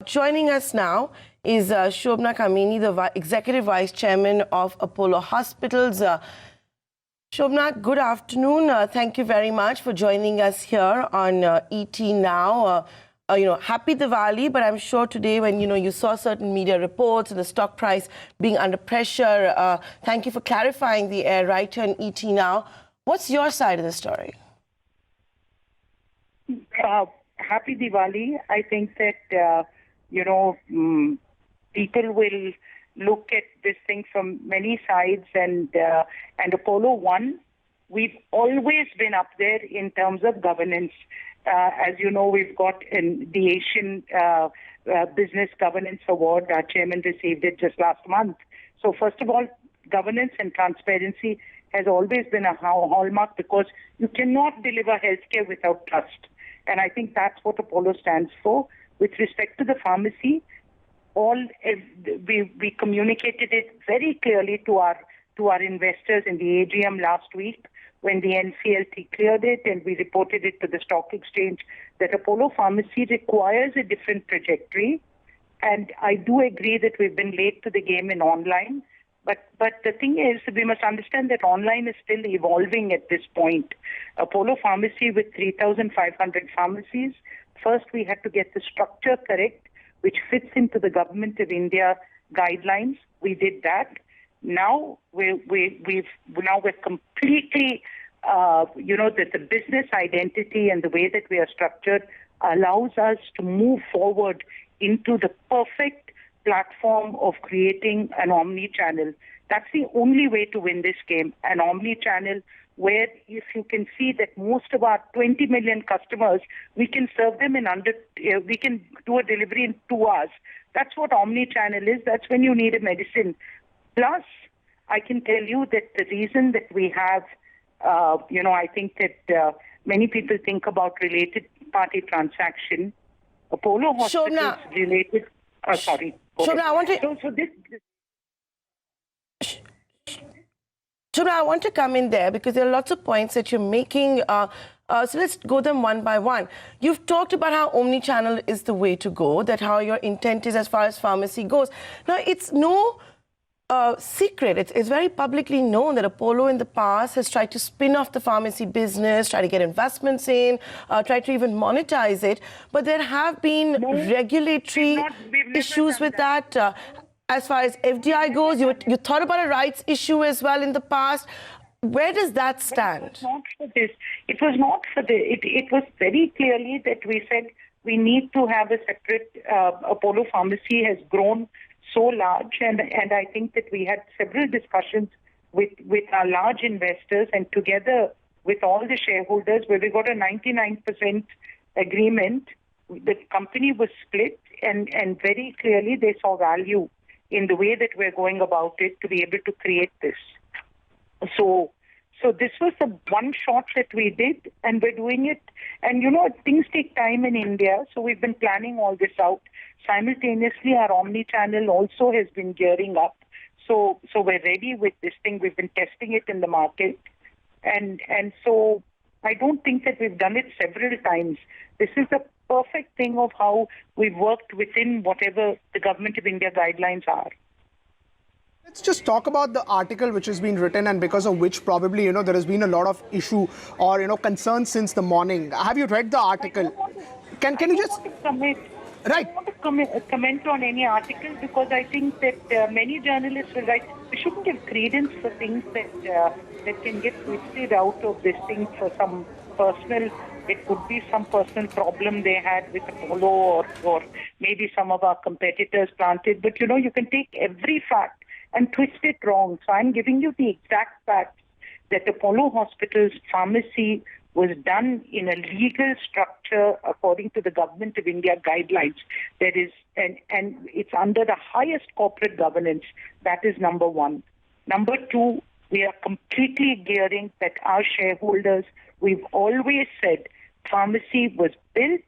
Joining us now is Shobana Kamineni, the Executive Vice Chairman of Apollo Hospitals. Shobana, good afternoon. Thank you very much for joining us here on ET Now. Happy Diwali, but I'm sure today when, you saw certain media reports and the stock price being under pressure, thank you for clarifying the air right here on ET Now. What's your side of the story? Happy Diwali. I think that, people will look at this thing from many sides, and Apollo One, we've always been up there in terms of governance. As you know, we've got the Asian Business Governance Award. Our chairman received it just last month. So first of all, governance and transparency has always been a hallmark, because you cannot deliver healthcare without trust. And I think that's what Apollo stands for. With respect to the pharmacy, we communicated it very clearly to our investors in the AGM last week when the NCLT cleared it, and we reported it to the stock exchange that Apollo Pharmacy requires a different trajectory. And I do agree that we've been late to the game in online. But the thing is, we must understand that online is still evolving at this point. Apollo Pharmacy with 3,500 pharmacies, first we had to get the structure correct, which fits into the Government of India guidelines. We did that. Now we're completely, that the business identity and the way that we are structured allows us to move forward into the perfect platform of creating an omni-channel. That's the only way to win this game, an omni-channel where, if you can see that most of our 20 million customers, we can serve them we can do a delivery in 2 hours. That's what omni-channel is. That's when you need a medicine. Plus, I can tell you that the reason that we have, I think that many people think about related party transaction. Apollo Hospitals related. Sorry. Shobana, I want to. Shobana, I want to come in there because there are lots of points that you're making. So let's go them one by one. You've talked about how omni-channel is the way to go, that how your intent is as far as pharmacy goes. Now, it's no secret. It's very publicly known that Apollo in the past has tried to spin off the pharmacy business, try to get investments in, try to even monetize it. But there have been regulatory issues with that. As far as FDI goes, you thought about a rights issue as well in the past. Where does that stand? It was not for this. It was not for this. It was very clearly that we said we need to have a separate. Apollo Pharmacy has grown so large, and I think that we had several discussions with our large investors and together with all the shareholders, where we got a 99% agreement. The company was split, and very clearly they saw value in the way that we're going about it to be able to create this. So this was the one shot that we did, and we're doing it. And, things take time in India, so we've been planning all this out. Simultaneously, our omni-channel also has been gearing up. So we're ready with this thing. We've been testing it in the market. And so I don't think that we've done it several times. This is the perfect thing of how we've worked within whatever the Government of India guidelines are. Let's just talk about the article which has been written and because of which probably, there has been a lot of issue or, concern since the morning. Have you read the article? Can you just... Right. I don't want to comment on any article because I think that many journalists will write, we shouldn't give credence for things that can get twisted out of this thing for some personal. It could be some personal problem they had with Apollo or maybe some of our competitors planted. But, you can take every fact and twist it wrong. So I'm giving you the exact facts that Apollo Hospitals Pharmacy was done in a legal structure according to the Government of India guidelines. That is, and it's under the highest corporate governance. That is number one. Number two, we are completely gearing that our shareholders, we've always said, pharmacy was built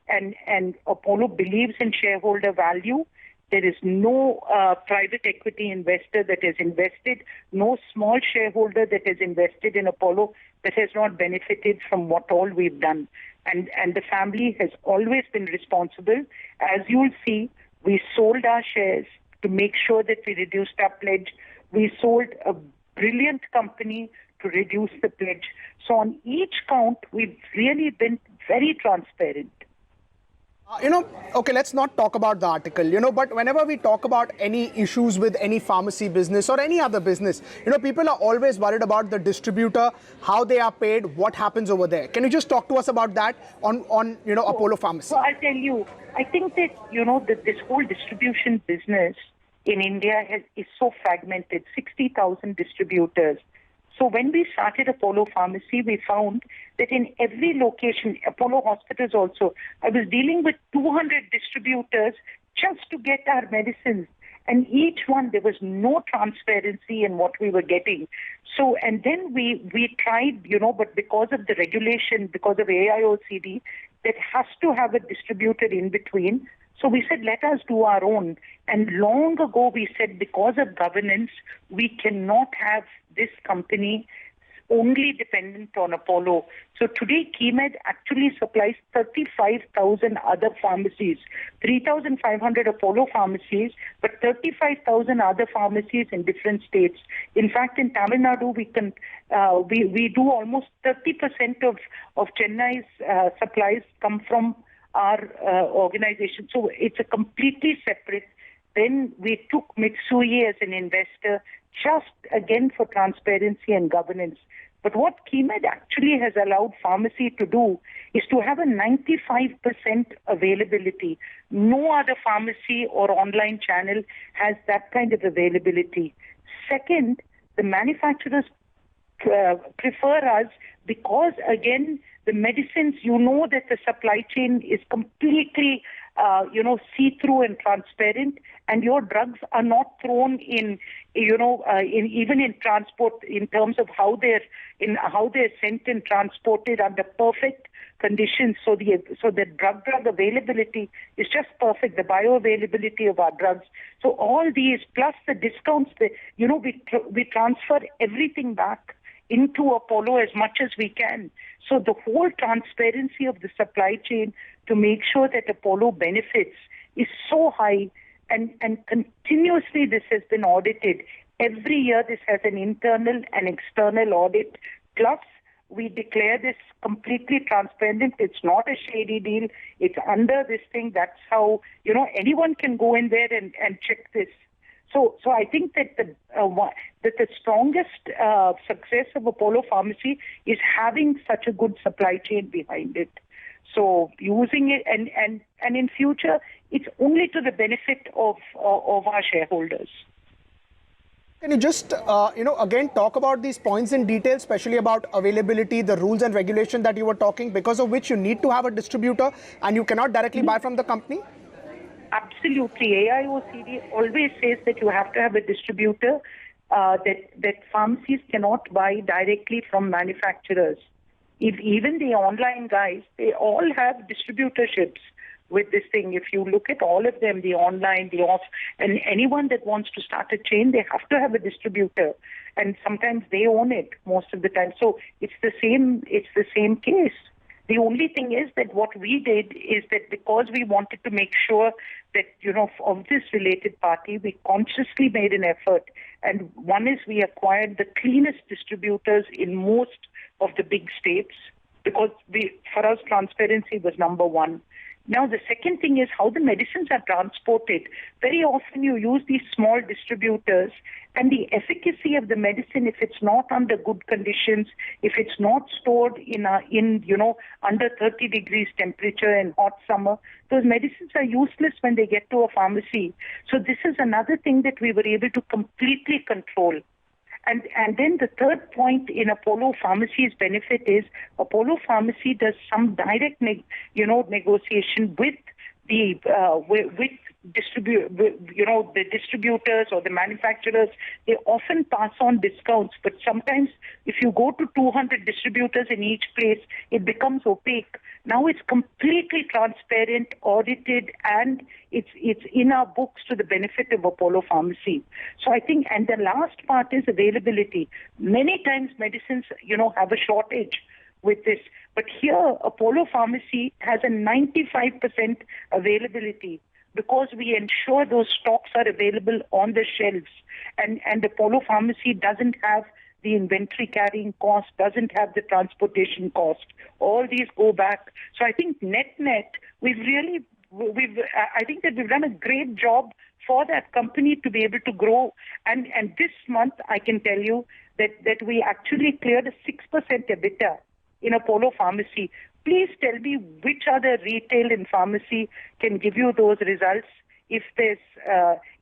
and Apollo believes in shareholder value. There is no private equity investor that has invested, no small shareholder that has invested in Apollo that has not benefited from what all we've done. and the family has always been responsible. As you'll see, we sold our shares to make sure that we reduced our pledge. We sold a brilliant company to reduce the pledge. So on each count, we've really been very transparent. Okay, let's not talk about the article, but whenever we talk about any issues with any pharmacy business or any other business, people are always worried about the distributor, how they are paid, what happens over there. Can you just talk to us about that on Apollo Pharmacy? So I'll tell you, I think that, that this whole distribution business in India is so fragmented, 60,000 distributors. So when we started Apollo Pharmacy, we found that in every location, Apollo hospitals also, I was dealing with 200 distributors just to get our medicines. And each one, there was no transparency in what we were getting. So, and then we tried, but because of the regulation, because of AIOCD, that has to have a distributor in between. So we said, let us do our own. And long ago, we said, because of governance, we cannot have this company only dependent on Apollo. So today, KeyMed actually supplies 35,000 other pharmacies, 3,500 Apollo pharmacies, but 35,000 other pharmacies in different states. In fact, in Tamil Nadu, we do almost 30% of Chennai's supplies come from our organization. So it's a completely separate. Then we took Mitsui as an investor, just again for transparency and governance. But what KeyMed actually has allowed pharmacy to do is to have a 95% availability. No other pharmacy or online channel has that kind of availability. Second, the manufacturers prefer us because, again, the medicines, that the supply chain is completely, see-through and transparent, and your drugs are not thrown in, even in transport, in terms of how they're sent and transported under perfect conditions. So the drug availability is just perfect. The bioavailability of our drugs. So all these plus the discounts, we transfer everything back into Apollo as much as we can. So the whole transparency of the supply chain to make sure that Apollo benefits is so high, and continuously this has been audited. Every year this has an internal and external audit. Plus we declare this completely transparent. It's not a shady deal. It's under this thing. That's how, anyone can go in there and check this. So I think that the strongest success of Apollo Pharmacy is having such a good supply chain behind it. So using it, and in future, it's only to the benefit of our shareholders. Can you just, again talk about these points in detail, especially about availability, the rules and regulation that you were talking, because of which you need to have a distributor and you cannot directly buy from the company? Absolutely. AIOCD always says that you have to have a distributor, that pharmacies cannot buy directly from manufacturers. Even the online guys, they all have distributorships with this thing. If you look at all of them, the online, the off, and anyone that wants to start a chain, they have to have a distributor. And sometimes they own it most of the time. So it's the same case. The only thing is that what we did is that because we wanted to make sure that, of this related party, we consciously made an effort. And one is we acquired the cleanest distributors in most of the big states, because for us, transparency was number one. Now, the second thing is how the medicines are transported. Very often you use these small distributors, and the efficacy of the medicine, if it's not under good conditions, if it's not stored in under 30 degrees temperature in hot summer, those medicines are useless when they get to a pharmacy. So this is another thing that we were able to completely control. And then the third point in Apollo Pharmacy's benefit is Apollo Pharmacy does some direct negotiation with the the distributors or the manufacturers. They often pass on discounts, but sometimes if you go to 200 distributors in each place, it becomes opaque. Now it's completely transparent, audited, and it's in our books to the benefit of Apollo Pharmacy. So I think, and the last part is availability. Many times medicines, have a shortage. with this. But here, Apollo Pharmacy has a 95% availability because we ensure those stocks are available on the shelves. And Apollo Pharmacy doesn't have the inventory carrying cost, doesn't have the transportation cost. All these go back. So I think net, I think that we've done a great job for that company to be able to grow. And this month, I can tell you that we actually cleared a 6% EBITDA in Apollo Pharmacy. Please tell me which other retail and pharmacy can give you those results if there's,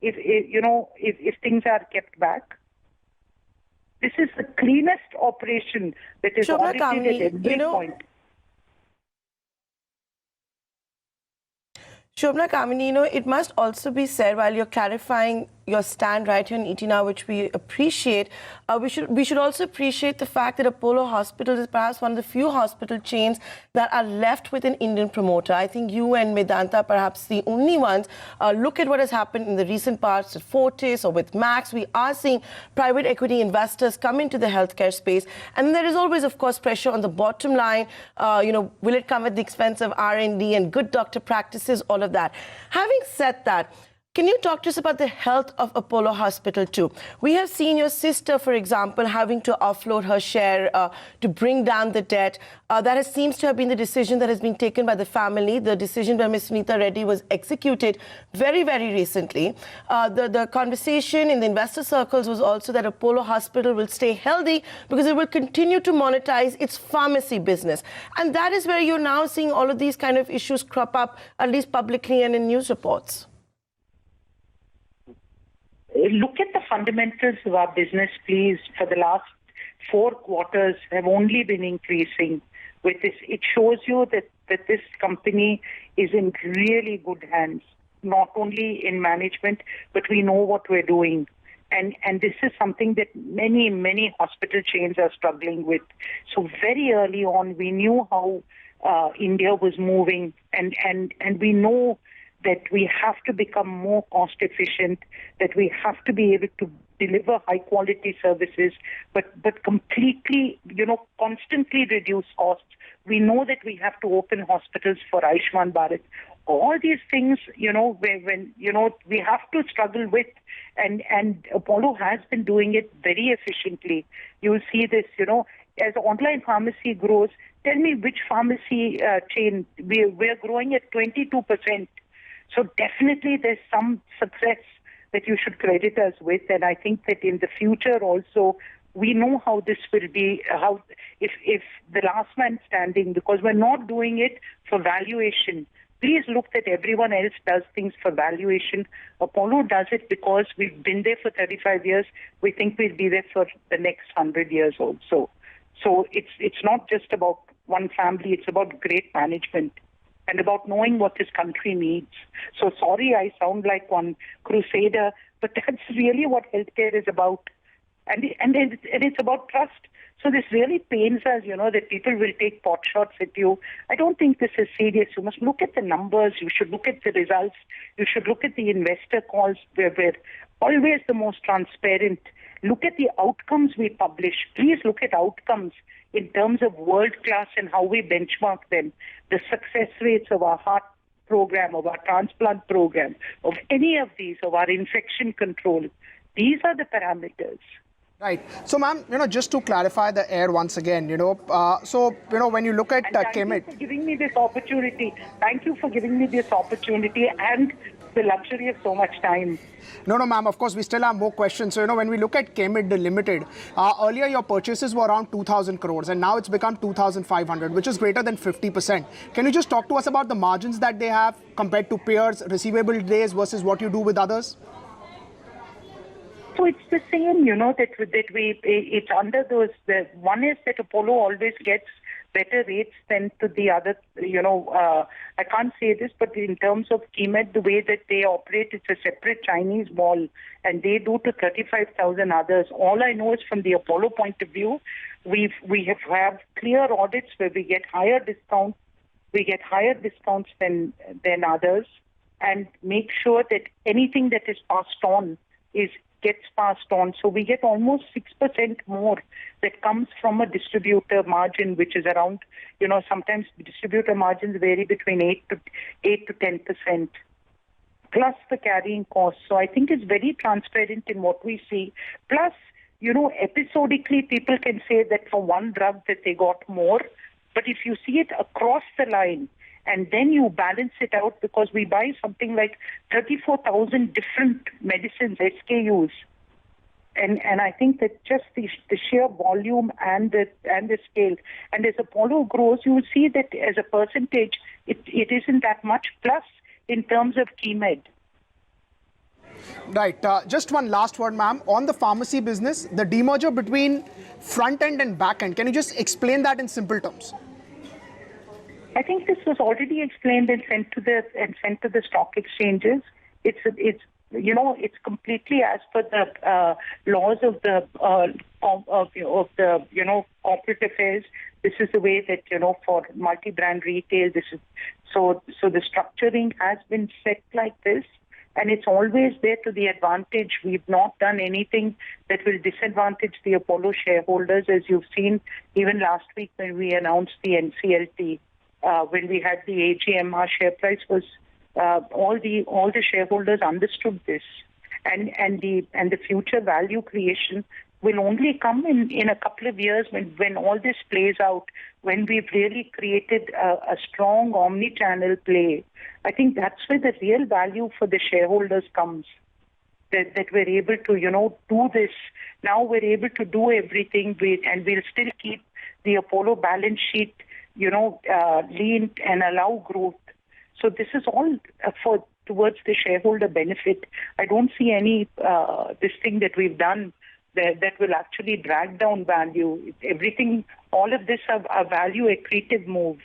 if things are kept back. This is the cleanest operation that is audited at every point. Shobana, Kamineni, it must also be said while you're clarifying your stand right here in ET Now, which we appreciate, we should also appreciate the fact that Apollo Hospitals is perhaps one of the few hospital chains that are left with an Indian promoter. I think you and Medanta are perhaps the only ones. Look at what has happened in the recent past at Fortis or with Max. We are seeing private equity investors come into the healthcare space. And there is always, of course, pressure on the bottom line. Will it come at the expense of R&D and good doctor practices, all of that. Having said that, can you talk to us about the health of Apollo Hospital too? We have seen your sister, for example, having to offload her share to bring down the debt. That seems to have been the decision that has been taken by the family. The decision by Ms. Sunita Reddy was executed very, very recently. The conversation in the investor circles was also that Apollo Hospital will stay healthy because it will continue to monetize its pharmacy business. And that is where you're now seeing all of these kind of issues crop up, at least publicly and in news reports. Look at the fundamentals of our business, please. For the last 4 quarters have only been increasing. With this, it shows you that this company is in really good hands, not only in management, but we know what we're doing. And this is something that many hospital chains are struggling with. So very early on, we knew how India was moving, and we know that we have to become more cost efficient, that we have to be able to deliver high quality services, but completely, constantly reduce costs. We know that we have to open hospitals for Ayushman Bharat. All these things, we have to struggle with, and Apollo has been doing it very efficiently. You'll see this, as online pharmacy grows. Tell me which pharmacy chain. We're growing at 22%. So definitely there's some success that you should credit us with. And I think that in the future also, we know how this will be, if the last man standing, because we're not doing it for valuation. Please look that everyone else does things for valuation. Apollo does it because we've been there for 35 years. We think we'll be there for the next 100 years also. So it's not just about one family, it's about great management and about knowing what this country needs. So sorry I sound like one crusader, but that's really what healthcare is about. And it's about trust. So this really pains us, that people will take pot shots at you. I don't think this is serious. You must look at the numbers. You should look at the results. You should look at the investor calls. We're always the most transparent. Look at the outcomes we publish. Please look at outcomes in terms of world class and how we benchmark them. The success rates of our heart program, of our transplant program, of any of these, of our infection control. These are the parameters. Right. So, ma'am, just to clarify the air once again, when you look at Thank you for giving me this opportunity. Thank you for giving me this opportunity and the luxury of so much time. No, ma'am, of course, we still have more questions. So, when we look at Kemid Limited, earlier your purchases were around 2,000 crores and now it's become 2,500, which is greater than 50%. Can you just talk to us about the margins that they have compared to peers, receivable days versus what you do with others? So it's the same, it's under those, one is that Apollo always gets better rates than to the other, I can't say this, but in terms of Kemid, the way that they operate, it's a separate Chinese mall, and they do to 35,000 others. All I know is from the Apollo point of view, we have clear audits where we get higher discounts. We get higher discounts than others, and make sure that anything that is passed on is gets passed on. So we get almost 6% more that comes from a distributor margin, which is around, sometimes distributor margins vary between 8 to 10%, plus the carrying costs. So I think it's very transparent in what we see. Plus, episodically people can say that for one drug that they got more, but if you see it across the line, and then you balance it out, because we buy something like 34,000 different medicines, SKUs. And I think that just the sheer volume and the scale. And as Apollo grows, you will see that as a percentage, it isn't that much. Plus, in terms of key med. Right. Just one last word, ma'am. On the pharmacy business, the demerger between front end and back end, can you just explain that in simple terms? I think this was already explained and sent to the stock exchanges. It's completely as per the laws of the corporate affairs. This is the way that for multi-brand retail. This is so the structuring has been set like this, and it's always there to the advantage. We've not done anything that will disadvantage the Apollo shareholders, as you've seen even last week when we announced the NCLT. When we had the AGM, our share price was all the shareholders understood this, and the future value creation will only come in a couple of years when all this plays out, when we've really created a strong omni-channel play. I think that's where the real value for the shareholders comes. That we're able to do this. Now we're able to do everything, and we'll still keep the Apollo balance sheet lean and allow growth. So this is all towards the shareholder benefit. I don't see any this thing that we've done that will actually drag down value. Everything, all of this are value accretive moves.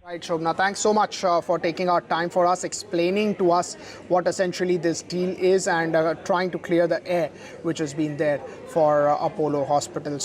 Right, Shobana, thanks so much for taking our time for us, explaining to us what essentially this deal is, and trying to clear the air which has been there for Apollo Hospitals.